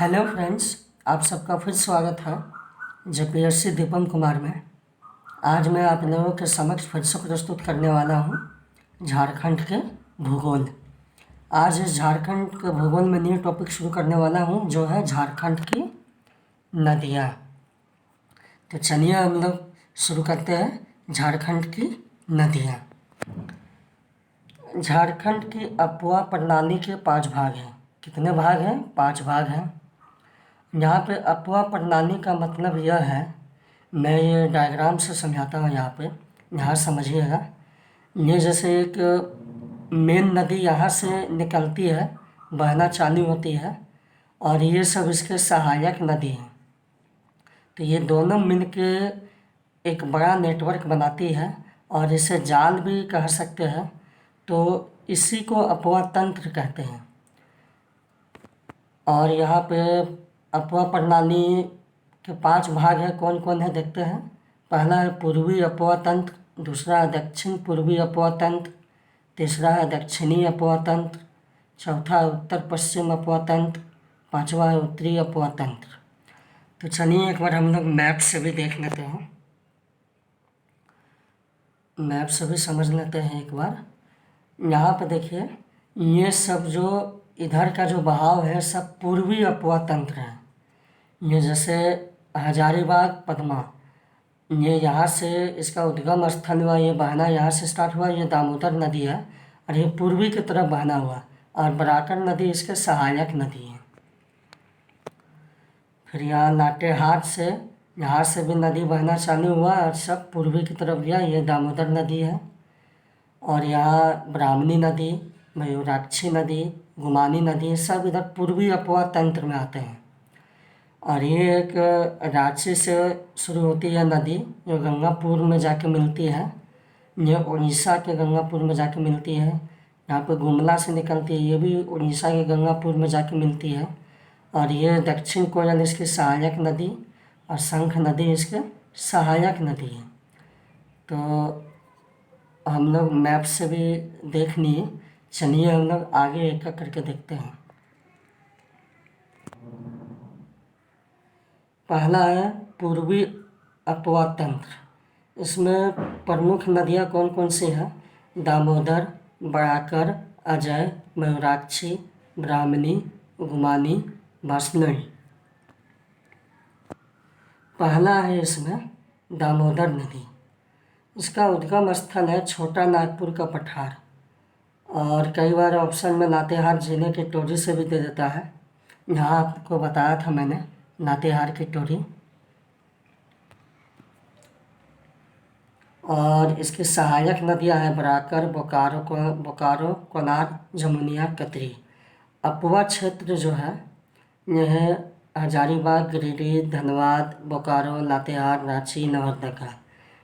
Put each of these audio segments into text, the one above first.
Hello friends, आप सबका फिर स्वागत है जेपीएससी दीपम कुमार में। आज मैं आप लोगों के समक्ष फिर से प्रस्तुत करने वाला हूँ झारखंड के भूगोल। आज इस झारखंड के भूगोल में न्यू टॉपिक शुरू करने वाला हूँ जो है झारखंड की नदियाँ। तो चलिए हम लोग शुरू करते हैं झारखंड की नदियाँ। झारखंड की अपवा प्रणाली के 5 भाग हैं। कितने भाग हैं? 5 भाग हैं। यहाँ पे अपवा प्रणाली का मतलब यह है, मैं ये डायग्राम से समझाता हूँ। यहाँ समझिएगा। ये जैसे एक मेन नदी यहाँ से निकलती है, बहना चालू होती है, और ये सब इसके सहायक नदी हैं। तो ये दोनों मिलके एक बड़ा नेटवर्क बनाती है और इसे जाल भी कह सकते हैं। तो इसी को अपवा तंत्र कहते हैं। और यहाँ पे अपवा प्रणाली के 5 भाग हैं। कौन कौन है देखते हैं। पहला है पूर्वी अपवा तंत्र, दूसरा है दक्षिण पूर्वी अपवा तंत्र, तीसरा है दक्षिणी अपवा तंत्र, चौथा है उत्तर पश्चिम अपवा तंत्र, पांचवा है उत्तरी अपवा तंत्र। तो चलिए एक बार हम लोग मैप से भी देख लेते हैं, मैप से भी समझ लेते हैं एक बार। यहाँ पे देखिए, ये सब जो इधर का जो बहाव है सब पूर्वी अपवा तंत्र है। ये जैसे हजारीबाग पद्मा, ये यहाँ से इसका उद्गम स्थल हुआ, ये बहना यहाँ से स्टार्ट हुआ, ये दामोदर नदी है और ये पूर्वी की तरफ बहना हुआ, और बराकर नदी इसके सहायक नदी है। फिर यहाँ लातेहार से, यहाँ से भी नदी बहना चालू हुआ और सब पूर्वी की तरफ गया, ये दामोदर नदी है। और यहाँ ब्राह्मणी नदी, मयूराक्षी नदी, गुमानी नदी, सब इधर पूर्वी अपवा तंत्र में आते हैं। और ये एक रांची से शुरू होती है नदी, जो गंगापुर में जाके मिलती है। ये उड़ीसा के गंगापुर में जाके मिलती है। यहाँ पे गुमला से निकलती है, ये भी उड़ीसा के गंगापुर में जाके मिलती है। और ये दक्षिण कोयल इसकी सहायक नदी और शंख नदी इसके सहायक नदी है। तो हम लोग मैप से भी देख लिए। चलिए हम लोग आगे एक एक करके देखते हैं। पहला है पूर्वी अपवा तंत्र। इसमें प्रमुख नदियाँ कौन कौन सी हैं? दामोदर, बराकर, अजय, मयूराक्षी, ब्राह्मणी, गुमानी, वाष्णई। पहला है इसमें दामोदर नदी। इसका उद्गम स्थल है छोटा नागपुर का पठार, और कई बार ऑप्शन में लातेहार जिले के टोरी से भी दे देता है। यहाँ आपको बताया था मैंने लातेहार की टोरी। और इसकी सहायक नदियाँ हैं बराकर, बोकारो, कोलार, जमुनिया, कतरी। अपवा क्षेत्र जो है यह है हजारीबाग, गिरिडीह, धनबाद, बोकारो, लातेहार, रांची, नवलपरासी।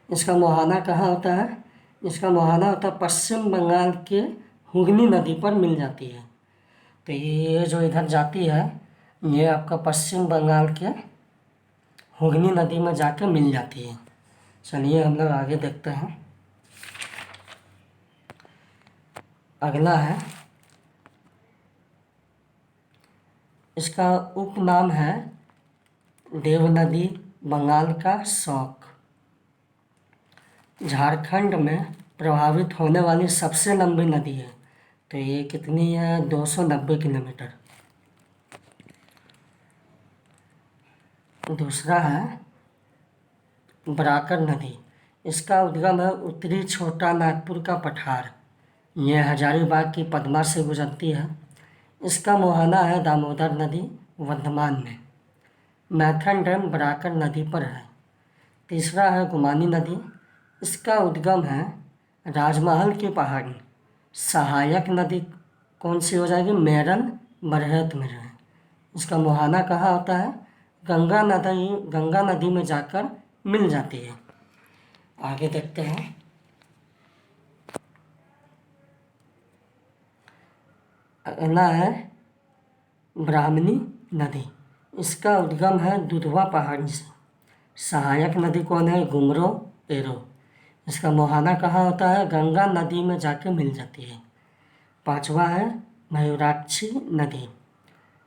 इसका मुहाना कहाँ होता है? इसका मुहाना होता है पश्चिम बंगाल के हुगली नदी पर मिल जाती है। तो ये जो इधर जाती है ये आपका पश्चिम बंगाल के हुगली नदी में जाके मिल जाती है। चलिए हम लोग आगे देखते हैं। अगला है, इसका उपनाम है देव नदी, बंगाल का शौक। झारखंड में प्रभावित होने वाली सबसे लंबी नदी है। तो ये कितनी है? 290 किलोमीटर। दूसरा है बराकर नदी। इसका उद्गम है उत्तरी छोटा नागपुर का पठार, यह हजारीबाग की पद्मा से गुजरती है। इसका मुहाना है दामोदर नदी, वर्धमान में। मैथन डैम बराकर नदी पर है। तीसरा है गुमानी नदी। इसका उद्गम है राजमहल की पहाड़ी। सहायक नदी कौन सी हो जाएगी? मेरन, बरहेत में है। इसका मुहाना कहाँ होता है? गंगा नदी में जाकर मिल जाती है। आगे देखते हैं। अगला है ब्राह्मणी नदी। इसका उद्गम है दुधवा पहाड़ी से। सहायक नदी कौन है? घुंगरो, एरो। इसका मुहाना कहाँ होता है? गंगा नदी में जाके मिल जाती है। पांचवा है मयूराक्षी नदी।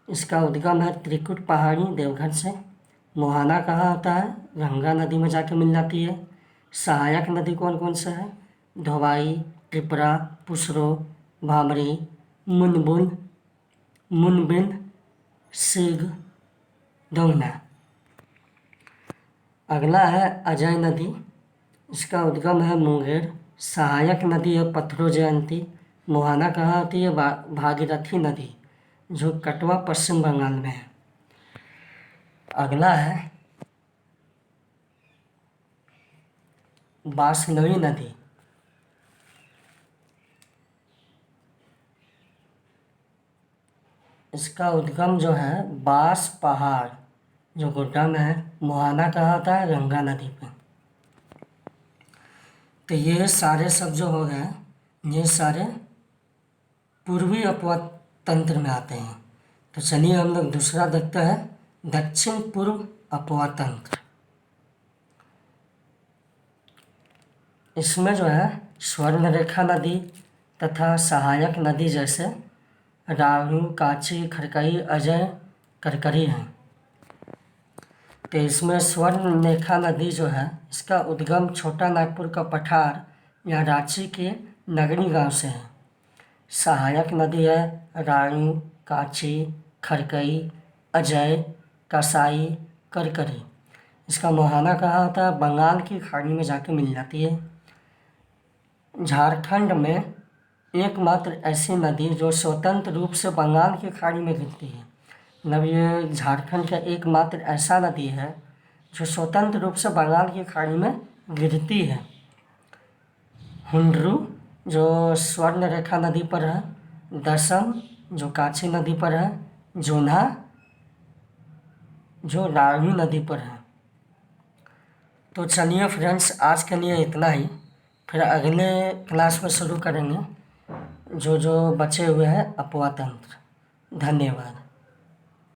इसका उद्गम है त्रिकुट पहाड़ी देवघर से। मोहाना कहाँ होता है? गंगा नदी में जाके मिल जाती है। सहायक नदी कौन कौन सा है? धोबाई, त्रिपुरा, पुसरो, भामरी, मुनबिन, सिग, दौना। अगला है अजय नदी। इसका उद्गम है मुंगेर। सहायक नदी है पथरो जयंती। मोहाना कहाँ होती है? भागीरथी नदी, जो कटवा पश्चिम बंगाल में है। अगला है बासनवी नदी। इसका उद्गम जो है बास पहाड़, जो गोड्डा में है। मोहाना कहाँ होता है? गंगा नदी पे। तो ये सारे सब जो हो गए, ये सारे पूर्वी अपवाद तंत्र में आते हैं। तो चलिए हम लोग दूसरा देखते हैं, दक्षिण पूर्व अपवाद तंत्र। इसमें जो है स्वर्णरेखा नदी तथा सहायक नदी जैसे राहु, काची, खरकई, अजय, करकरी हैं। तो इसमें स्वर्णरेखा नदी जो है, इसका उद्गम छोटा नागपुर का पठार या रांची के नगरी गांव से है। सहायक नदी है राणू, काची, खरकई, अजय, कसाई, करकरी। इसका मुहाना कहाँ होता है? बंगाल की खाड़ी में जाके मिल जाती है। झारखंड में एकमात्र ऐसी नदी जो स्वतंत्र रूप से बंगाल की खाड़ी में गिरती है, मतलब ये झारखंड का एकमात्र ऐसा नदी है जो स्वतंत्र रूप से बंगाल की खाड़ी में गिरती है। हुंडरू जो स्वर्णरेखा नदी पर है, दसम जो काची नदी पर है, जोन्हा जो रावी नदी पर है। तो चलिए फ्रेंड्स, आज के लिए इतना ही। फिर अगले क्लास में शुरू करेंगे जो बचे हुए हैं अपवाद तंत्र। धन्यवाद।